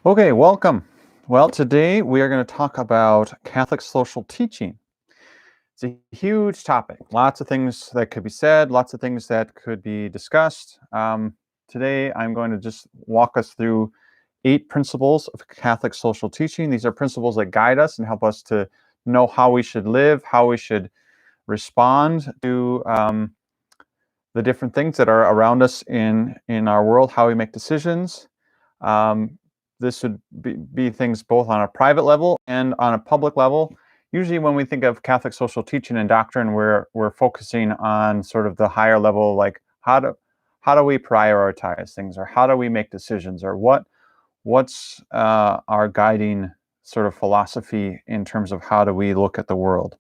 Okay, welcome. Well, today we are going to talk about Catholic social teaching. It's a huge topic. Lots of things that could be said, lots of things that could be discussed. Today I'm going to just walk us through 8 principles of Catholic social teaching. These are principles that guide us and help us to know how we should live, how we should respond to the different things that are around us in our world, how we make decisions. Um, this would be things both on a private level and on a public level. Usually when we think of Catholic social teaching and doctrine, we're focusing on sort of the higher level, like how do we prioritize things, or how do we make decisions, or what's our guiding sort of philosophy in terms of how do we look at the world.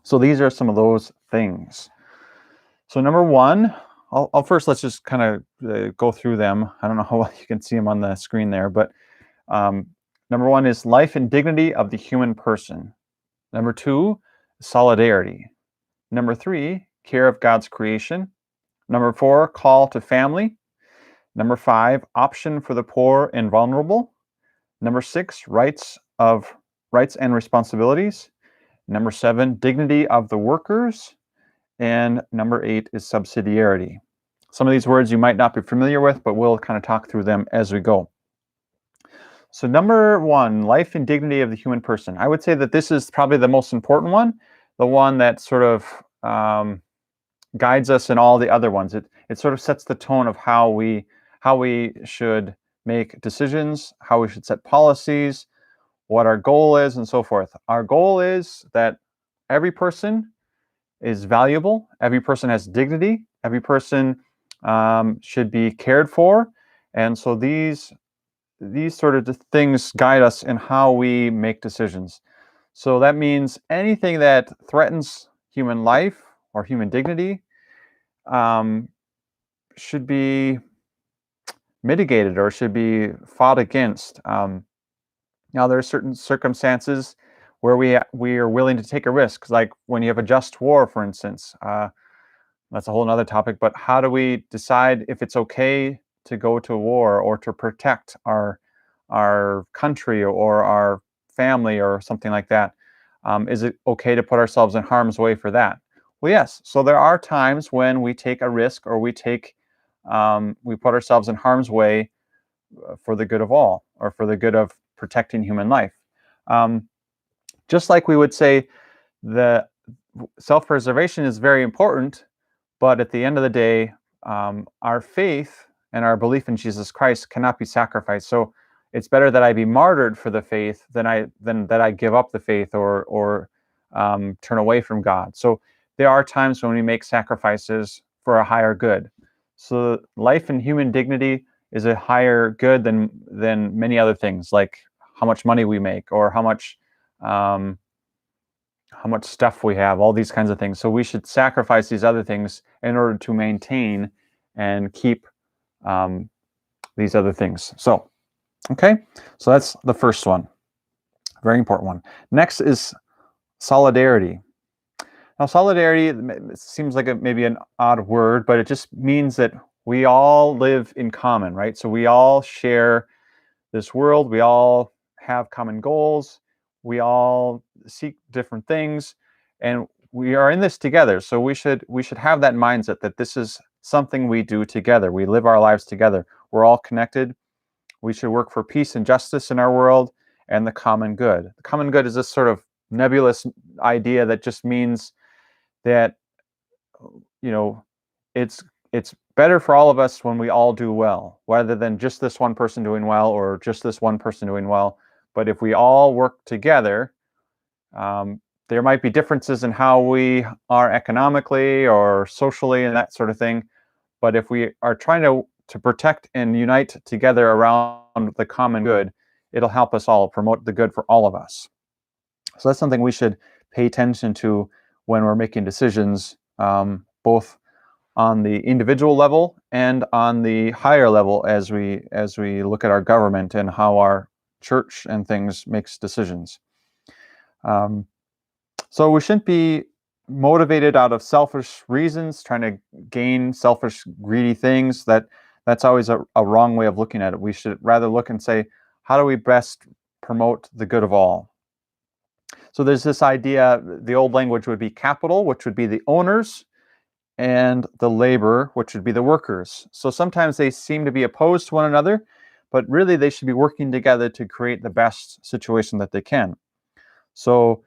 So these are some of those things. So number one, I'll first, let's just kind of go through them. I don't know how well you can see them on the screen there, but number one is life and dignity of the human person. Number two, solidarity. Number three, care of God's creation. Number four, call to family. Number five, option for the poor and vulnerable. Number six, rights and responsibilities. Number seven, dignity of the workers. And number 8 is subsidiarity. Some of these words you might not be familiar with, but we'll kind of talk through them as we go. So number 1, life and dignity of the human person. I would say that this is probably the most important one, the one that sort of guides us in all the other ones. It sort of sets the tone of how we should make decisions, how we should set policies, what our goal is, and so forth. Our goal is that every person is valuable. Every person has dignity. Every person should be cared for. And so these sort of things guide us in how we make decisions. So that means anything that threatens human life or human dignity should be mitigated or should be fought against. Now, there are certain circumstances where we are willing to take a risk, like when you have a just war, for instance. That's a whole other topic, but how do we decide if it's okay to go to war or to protect our country or our family or something like that? Is it okay to put ourselves in harm's way for that? Well, yes. So there are times when we take a risk or we put ourselves in harm's way for the good of all, or for the good of protecting human life. Just like we would say that self-preservation is very important, but at the end of the day, our faith and our belief in Jesus Christ cannot be sacrificed. So it's better that I be martyred for the faith than that I give up the faith or turn away from God. So there are times when we make sacrifices for a higher good. So life and human dignity is a higher good than many other things, like how much money we make or how much stuff we have, all these kinds of things. So we should sacrifice these other things in order to maintain and keep these other things. So, okay, so that's the first one, very important one. Next is solidarity. Now, solidarity seems like maybe an odd word, but it just means that we all live in common, right? So we all share this world, we all have common goals, we all seek different things, and we are in this together. So we should have that mindset that this is something we do together. We live our lives together. We're all connected. We should work for peace and justice in our world and the common good. The common good is this sort of nebulous idea that just means that, you know, it's better for all of us when we all do well, rather than just this one person doing well or just this one person doing well. But if we all work together, there might be differences in how we are economically or socially and that sort of thing. But if we are trying to protect and unite together around the common good, it'll help us all promote the good for all of us. So that's something we should pay attention to when we're making decisions, both on the individual level and on the higher level as we look at our government and how our church and things makes decisions. So we shouldn't be motivated out of selfish reasons, trying to gain selfish, greedy things. That's always a wrong way of looking at it. We should rather look and say, how do we best promote the good of all? So there's this idea, the old language would be capital, which would be the owners, and the labor, which would be the workers. So sometimes they seem to be opposed to one another, but really they should be working together to create the best situation that they can. So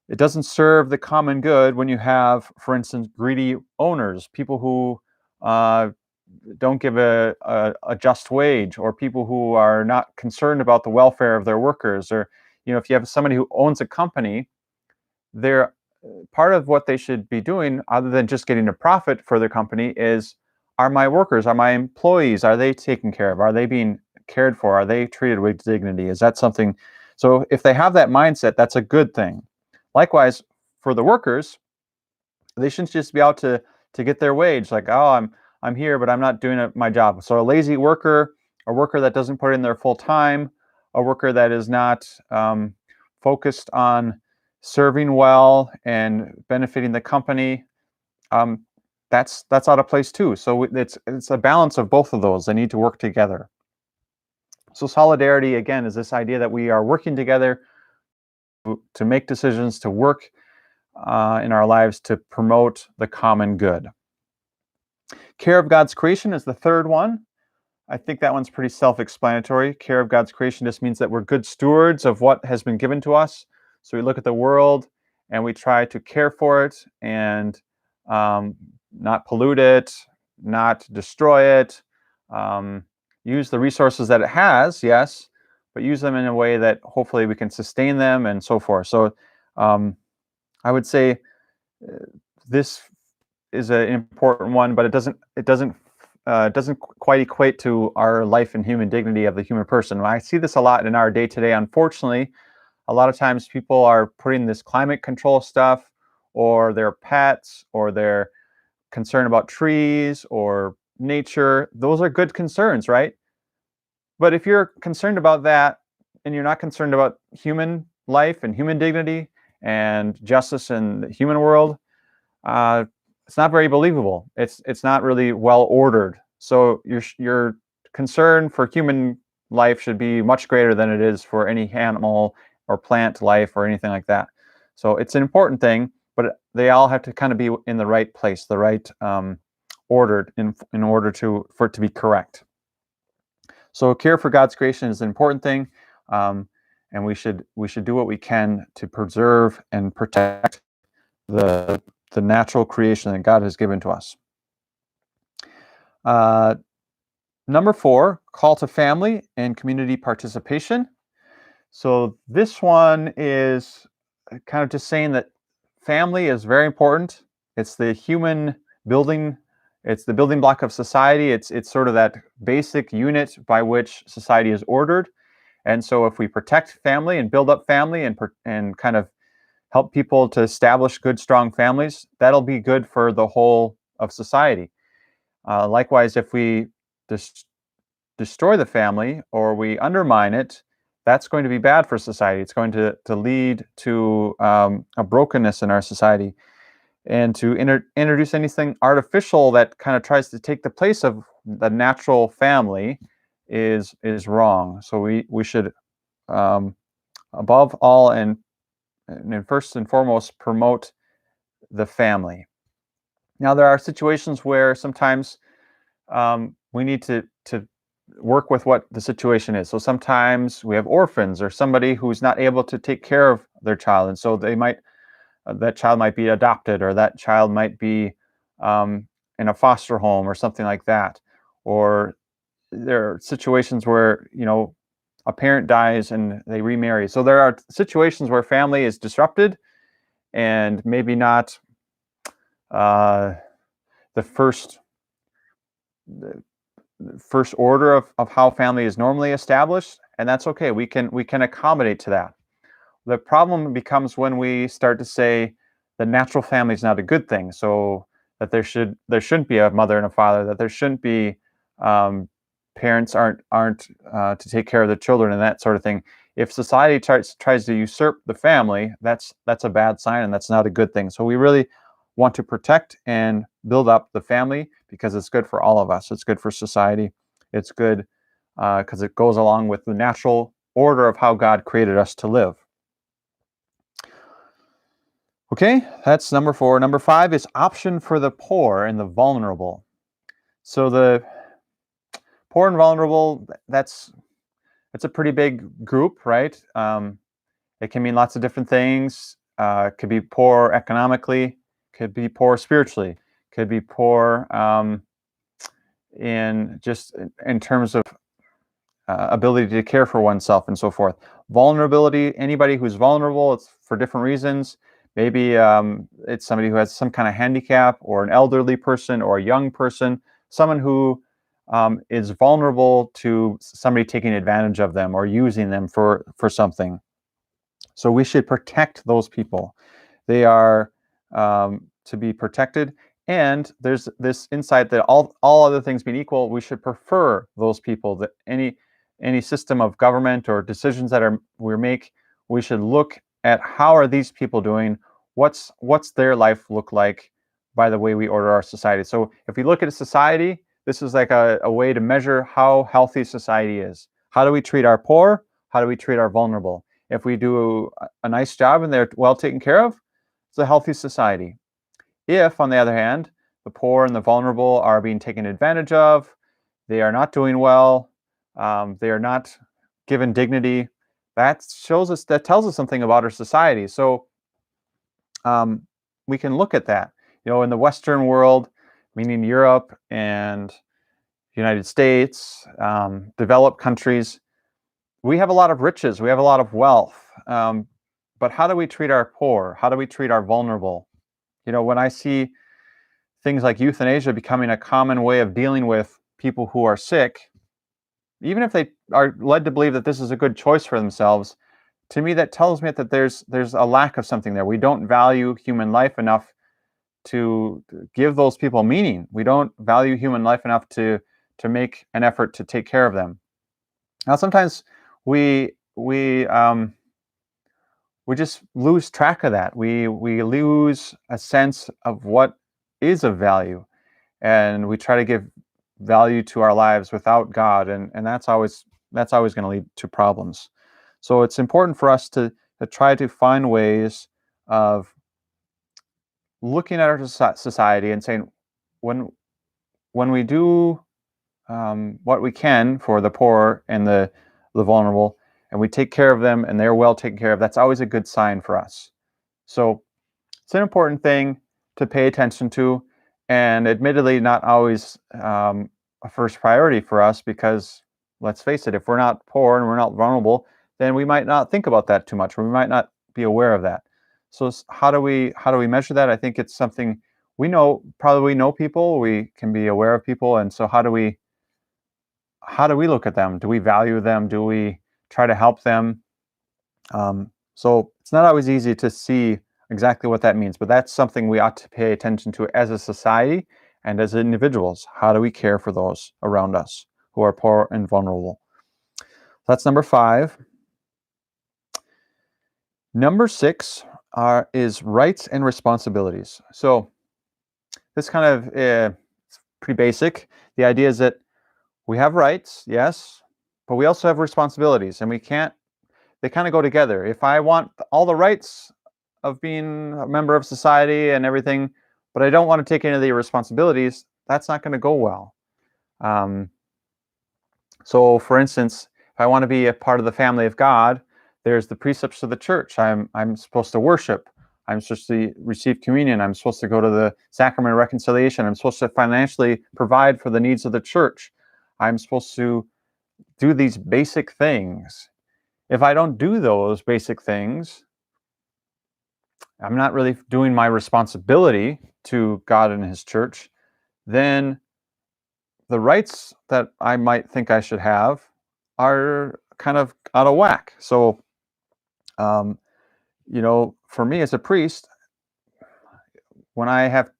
it doesn't serve the common good when you have, for instance, greedy owners, people who don't give a just wage, or people who are not concerned about the welfare of their workers, or if you have somebody who owns a company, they're part of what they should be doing, other than just getting a profit for their company, is, are my workers, are my employees, are they taken care of? Are they being cared for? Are they treated with dignity? Is that something? So if they have that mindset, that's a good thing. Likewise, for the workers, they shouldn't just be out to get their wage. Like, oh, I'm here, but I'm not doing my job. So a lazy worker, a worker that doesn't put in their full time, a worker that is not focused on serving well and benefiting the company, that's out of place too. So it's a balance of both of those. They need to work together. So solidarity, again, is this idea that we are working together to make decisions, to work in our lives to promote the common good. Care of God's creation is the third one. I think that one's pretty self-explanatory. Care of God's creation just means that we're good stewards of what has been given to us. So we look at the world and we try to care for it and not pollute it, not destroy it, use the resources that it has, yes, but use them in a way that hopefully we can sustain them and so forth. So I would say this is an important one, but it doesn't quite equate to our life and human dignity of the human person. I see this a lot in our day-to-day. Unfortunately, a lot of times people are putting this climate control stuff, or their pets, or their concern about trees or nature. Those are good concerns, right? But if you're concerned about that and you're not concerned about human life and human dignity and justice in the human world, it's not very believable. It's not really well ordered. So your concern for human life should be much greater than it is for any animal or plant life or anything like that. So it's an important thing, but they all have to kind of be in the right place, the right ordered in order for it to be correct. So care for God's creation is an important thing, and we should do what we can to preserve and protect the natural creation that God has given to us. Number 4, call to family and community participation. So this one is kind of just saying that family is very important. It's the human building. It's the building block of society. It's sort of that basic unit by which society is ordered. And so if we protect family and build up family and kind of help people to establish good, strong families, that'll be good for the whole of society. Likewise, if we destroy the family or we undermine it, that's going to be bad for society. It's going to lead to a brokenness in our society. And to introduce anything artificial that kind of tries to take the place of the natural family is wrong. So we should, above all and first and foremost, promote the family. Now, there are situations where sometimes we need to work with what the situation is. So sometimes we have orphans or somebody who's not able to take care of their child, and so that child might be adopted, or that child might be in a foster home or something like that. Or there are situations where a parent dies and they remarry. So there are situations where family is disrupted and maybe not the first order of how family is normally established, and that's okay. We can accommodate to that. The problem becomes when we start to say the natural family is not a good thing, so that there shouldn't be a mother and a father, that there shouldn't be parents aren't to take care of the children and that sort of thing. If society tries to usurp the family, that's a bad sign, and that's not a good thing. So we really want to protect and build up the family because it's good for all of us. It's good for society. It's good because it goes along with the natural order of how God created us to live. Okay, that's number 4. Number 5 is option for the poor and the vulnerable. So the poor and vulnerable, that's a pretty big group, right? It can mean lots of different things. It could be poor economically, could be poor spiritually, could be poor in terms of ability to care for oneself and so forth. Vulnerability, anybody who's vulnerable, it's for different reasons. Maybe it's somebody who has some kind of handicap, or an elderly person, or a young person, someone who is vulnerable to somebody taking advantage of them or using them for something. So we should protect those people. They are to be protected. And there's this insight that all other things being equal, we should prefer those people. That any system of government or decisions that we make, we should look at how are these people doing, what's their life look like by the way we order our society. So if we look at a society, this is like a way to measure how healthy society is. How do we treat our poor? How do we treat our vulnerable? If we do a nice job and they're well taken care of, it's a healthy society. If, on the other hand, the poor and the vulnerable are being taken advantage of, they are not doing well, they are not given dignity, that tells us something about our society. So we can look at that. In the Western world, meaning Europe and United States, developed countries, we have a lot of riches, we have a lot of wealth. But how do we treat our poor? How do we treat our vulnerable? When I see things like euthanasia becoming a common way of dealing with people who are sick, even if they are led to believe that this is a good choice for themselves, to me that tells me that there's a lack of something there. We don't value human life enough to give those people meaning. We don't value human life enough to make an effort to take care of them. Now, sometimes we just lose track of that. We lose a sense of what is of value, and we try to give value to our lives without God, and that's always going to lead to problems. So it's important for us to try to find ways of looking at our society and saying, when we do what we can for the poor and the vulnerable, and we take care of them and they're well taken care of, that's always a good sign for us. So it's an important thing to pay attention to, and admittedly not always a first priority for us, because let's face it, if we're not poor and we're not vulnerable, then we might not think about that too much, or we might not be aware of that. So how do we measure that? I think it's something we know people, we can be aware of people, and so how do we look at them? Do we value them? Do we try to help them? So it's not always easy to see exactly what that means, but that's something we ought to pay attention to as a society and as individuals. How do we care for those around us who are poor and vulnerable? That's number 5. Number 6 is rights and responsibilities. So this kind of it's pretty basic. The idea is that we have rights, yes, but we also have responsibilities, and they kind of go together. If I want all the rights of being a member of society and everything, but I don't want to take any of the responsibilities, that's not going to go well. So, for instance, if I want to be a part of the family of God, there's the precepts of the church. I'm supposed to worship. I'm supposed to receive communion. I'm supposed to go to the sacrament of reconciliation. I'm supposed to financially provide for the needs of the church. I'm supposed to do these basic things. If I don't do those basic things, I'm not really doing my responsibility to God and His church. Then the rights that I might think I should have are kind of out of whack. So, for me as a priest, when I have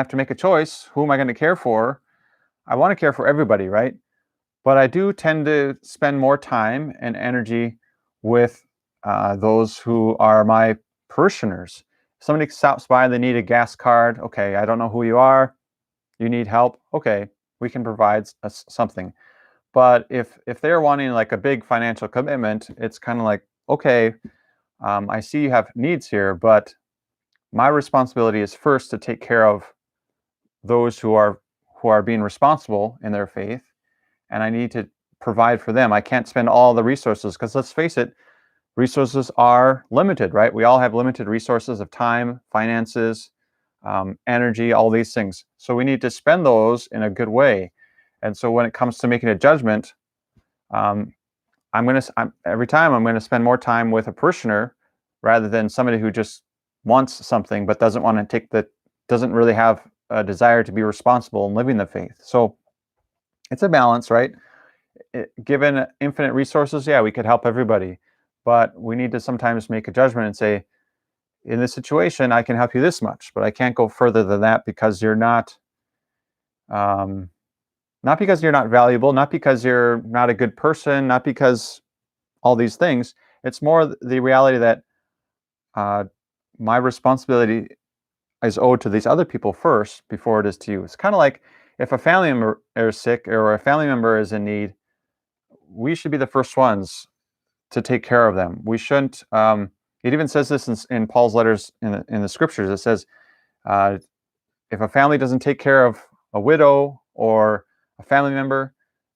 to make a choice, who am I going to care for? I want to care for everybody, right? But I do tend to spend more time and energy with those who are my parishioners. If somebody stops by and they need a gas card, okay, I don't know who you are. You need help, okay, we can provide something. But if they're wanting like a big financial commitment, it's kind of like, okay, I see you have needs here, but my responsibility is first to take care of those who are being responsible in their faith, and I need to provide for them. I can't spend all the resources because let's face it, resources are limited, right? We all have limited resources of time, finances, energy, all these things. So we need to spend those in a good way. And so when it comes to making a judgment, um, every time I'm gonna spend more time with a parishioner rather than somebody who just wants something but doesn't really have a desire to be responsible in living the faith. So it's a balance, right? Given infinite resources, yeah, we could help everybody, but we need to sometimes make a judgment and say, in this situation, I can help you this much, but I can't go further than that because you're um, not because you're not valuable, not because you're not a good person, not because all these things. It's more the reality that uh, my responsibility is owed to these other people first before it is to you. It's kind of like if a family member is sick or a family member is in need, we should be the first ones to take care of them. We shouldn't. It even says this in Paul's letters in the scriptures. It says, uh, if a family doesn't take care of a widow or a family member,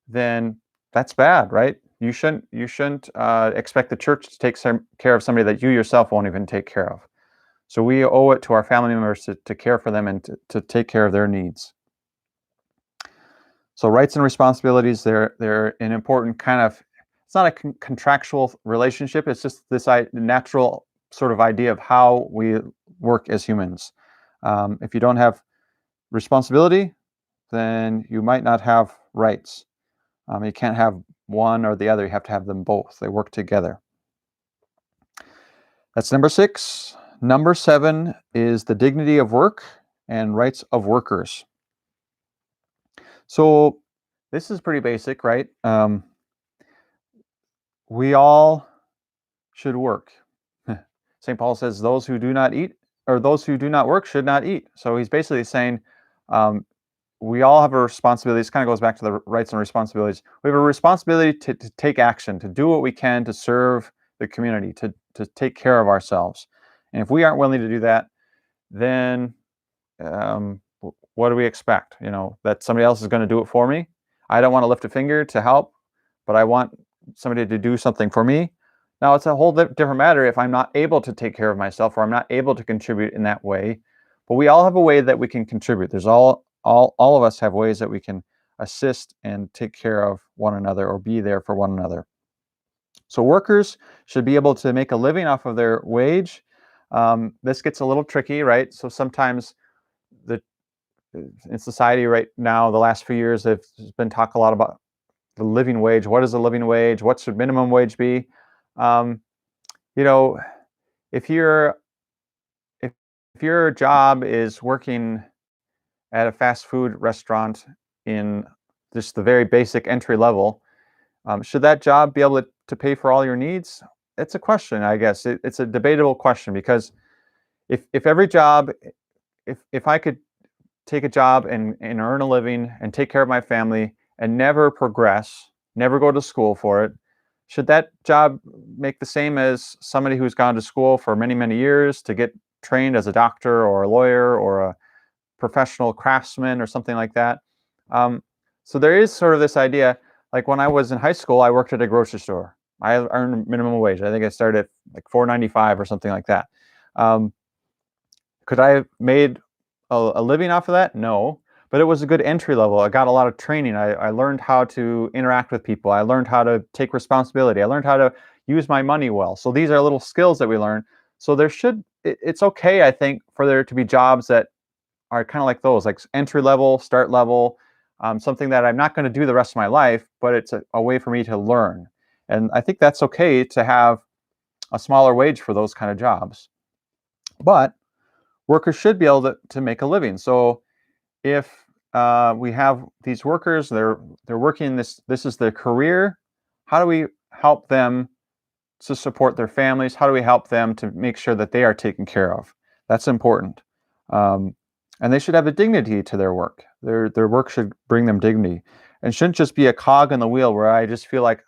then that's bad, right? You shouldn't expect the church to take care of somebody that you yourself won't even take care of. So we owe it to our family members to care for them and to take care of their needs. So rights and responsibilities, they're an important kind of, it's not a contractual relationship, it's just this natural sort of idea of how we work as humans. If you don't have responsibility, then you might not have rights. You can't have one or the other, you have to have them both. They work together. That's number 6. Number 7 is the dignity of work and rights of workers. So this is pretty basic, right? We all should work. St. Paul says those who do not eat or those who do not work should not eat. So he's basically saying um, we all have a responsibility. This kind of goes back to the rights and responsibilities. We have a responsibility to take action, to do what we can to serve the community, to take care of ourselves. And if we aren't willing to do that, then what do we expect? That somebody else is going to do it for me? I don't want to lift a finger to help, but I want somebody to do something for me. Now, it's a whole different matter if I'm not able to take care of myself or I'm not able to contribute in that way. But we all have a way that we can contribute. There's all of us have ways that we can assist and take care of one another or be there for one another. So workers should be able to make a living off of their wage. This gets a little tricky, right? So sometimes in society right now, the last few years, there's been talk a lot about the living wage. What is a living wage? What should minimum wage be? Um, you know, if your if your job is working at a fast food restaurant in just the very basic entry level, should that job be able to pay for all your needs? It's a question, I guess. It's a debatable question because if every job, if I could take a job and earn a living and take care of my family and never progress, never go to school for it, should that job make the same as somebody who's gone to school for many, many years to get trained as a doctor or a lawyer or a professional craftsman or something like that? So there is sort of this idea, like when I was in high school, I worked at a grocery store. I earned minimum wage. I think I started at like $4.95 or something like that. Could I have made a living off of that? No, but it was a good entry level. I got a lot of training. I learned how to interact with people. I learned how to take responsibility. I learned how to use my money well. So these are little skills that we learn. So it's okay, I think, for there to be jobs that are kind of like those, like entry level, start level, something that I'm not going to do the rest of my life, but it's a way for me to learn. And I think that's okay to have a smaller wage for those kind of jobs. But workers should be able to make a living. So if we have these workers, they're working this is their career, how do we help them to support their families? How do we help them to make sure that they are taken care of? That's important. And they should have a dignity to their work. Their work should bring them dignity. and shouldn't just be a cog in the wheel where I just feel like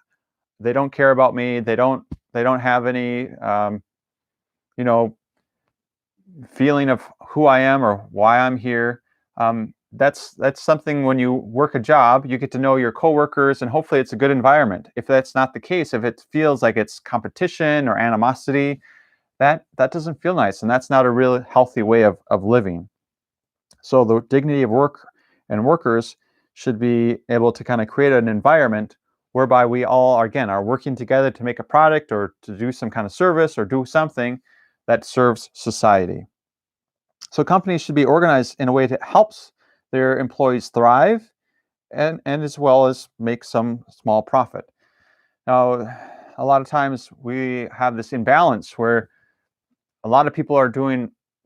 they don't care about me. They don't have any, you know, feeling of who I am or why I'm here. That's something. When you work a job, you get to know your coworkers, and hopefully it's a good environment. If that's not the case, if it feels like it's competition or animosity, that doesn't feel nice, and that's not a real healthy way of living. So the dignity of work and workers should be able to kind of create an environment whereby we all, again, are working together to make a product or to do some kind of service or do something that serves society. So companies should be organized in a way that helps their employees thrive and as well as make some small profit. Now, a lot of times we have this imbalance where a lot of people are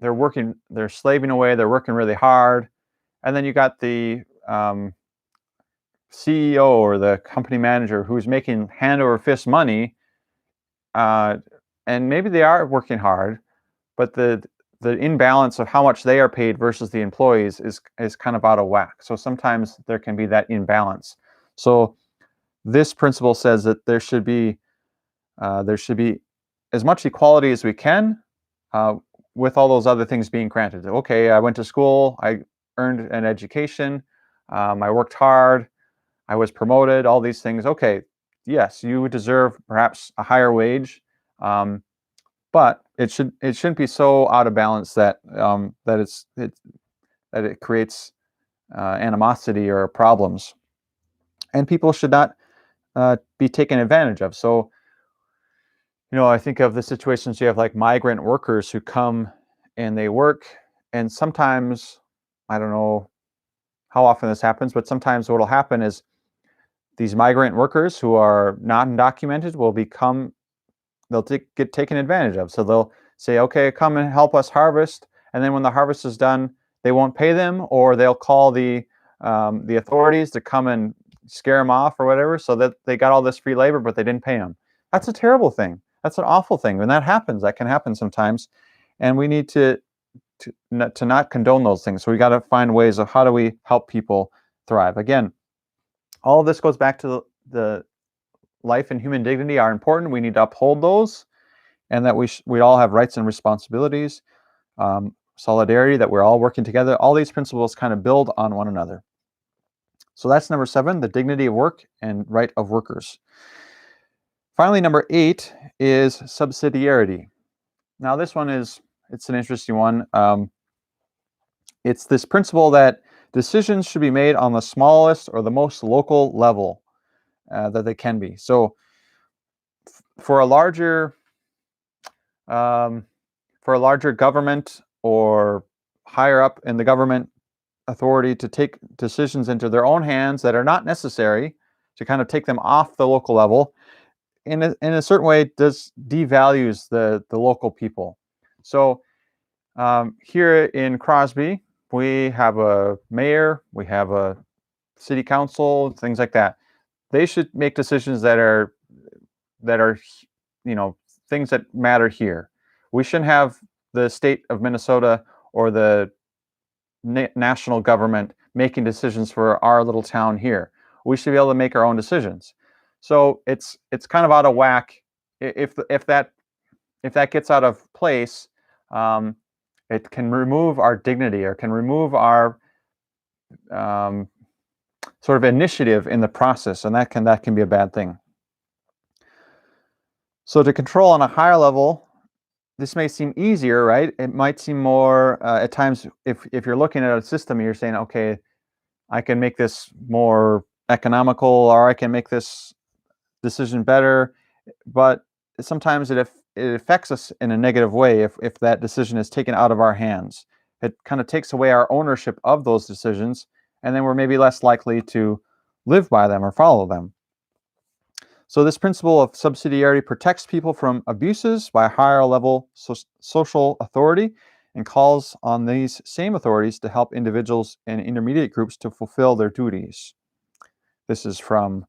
they're slaving away, they're working really hard, and then you got the CEO or the company manager who's making hand over fist money, uh, and maybe they are working hard, but the imbalance of how much they are paid versus the employees is kind of out of whack. So sometimes there can be that imbalance. So this principle says that there should be as much equality as we can, uh, with all those other things being granted. Okay, I went to school, I earned an education, I worked hard, I was promoted, all these things. Okay, yes, you deserve perhaps a higher wage, but it shouldn't be so out of balance that that it creates animosity or problems, and people should not be taken advantage of. So, I think of the situations you have like migrant workers who come and they work, and sometimes, I don't know how often this happens, but sometimes what will happen is these migrant workers who are not undocumented will get taken advantage of. So they'll say, okay, come and help us harvest. And then when the harvest is done, they won't pay them, or they'll call the authorities to come and scare them off or whatever, so that they got all this free labor, but they didn't pay them. That's a terrible thing. That's an awful thing. When that happens, that can happen sometimes. And we need to not condone those things. So we got to find ways of how do we help people thrive. Again, all of this goes back to the life and human dignity are important. We need to uphold those, and that we all have rights and responsibilities. Solidarity, that we're all working together. All these principles kind of build on one another. So that's number 7, the dignity of work and right of workers. Finally, number 8 is subsidiarity. Now, this one it's an interesting one. It's this principle that decisions should be made on the smallest or the most local level that they can be. So, for a larger government or higher up in the government authority to take decisions into their own hands that are not necessary, to kind of take them off the local level, in a certain way, devalues the local people. So here in Crosby, we have a mayor, we have a city council, things like that. They should make decisions that are things that matter here. We shouldn't have the state of Minnesota or the national government making decisions for our little town here. We should be able to make our own decisions. So it's kind of out of whack if that gets out of place. It can remove our dignity, or can remove our sort of initiative in the process, and that can be a bad thing. So to control on a higher level, this may seem easier, right? It might seem more at times, if you're looking at a system, you're saying, okay, I can make this more economical, or I can make this decision better. But sometimes it affects us in a negative way if that decision is taken out of our hands. It kind of takes away our ownership of those decisions, and then we're maybe less likely to live by them or follow them. So this principle of subsidiarity protects people from abuses by a higher level social authority, and calls on these same authorities to help individuals and intermediate groups to fulfill their duties. This is from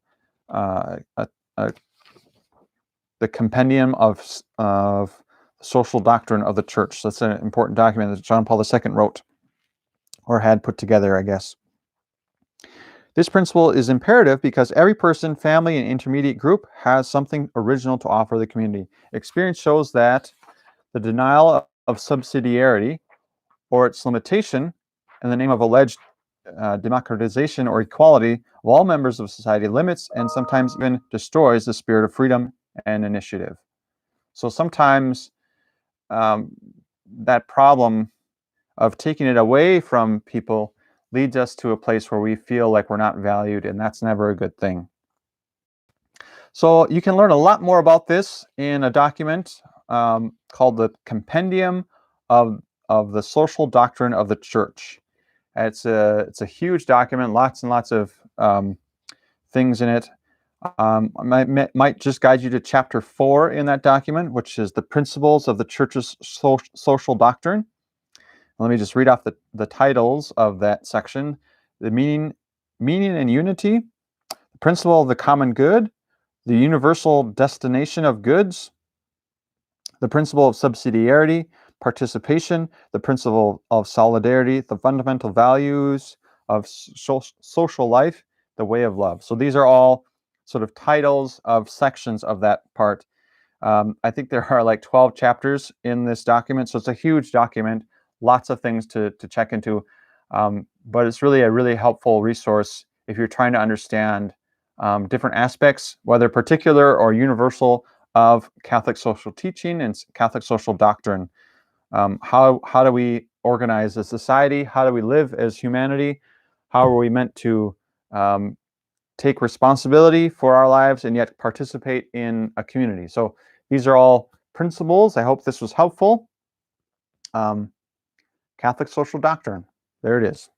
the Compendium of Social Doctrine of the Church. That's an important document that John Paul II wrote, or had put together, I guess. This principle is imperative because every person, family, and intermediate group has something original to offer the community. Experience shows that the denial of subsidiarity or its limitation in the name of alleged democratization or equality of all members of society limits and sometimes even destroys the spirit of freedom and initiative. So sometimes um, that problem of taking it away from people leads us to a place where we feel like we're not valued, and that's never a good thing. So you can learn a lot more about this in a document called the Compendium of, of the Social Doctrine of the Church. It's a huge document, lots and lots of things in it. I might just guide you to chapter 4 in that document, which is the principles of the church's social doctrine. Let me just read off the titles of that section. The meaning and unity, the principle of the common good, the universal destination of goods, the principle of subsidiarity, participation, the principle of solidarity, the fundamental values of social life, the way of love. So these are all sort of titles of sections of that part. I think there are like 12 chapters in this document, so it's a huge document, lots of things to check into, but it's really a really helpful resource if you're trying to understand different aspects, whether particular or universal, of Catholic social teaching and Catholic social doctrine. How do we organize a society? How do we live as humanity? How are we meant to take responsibility for our lives and yet participate in a community? So these are all principles. I hope this was helpful. Catholic social doctrine. There it is.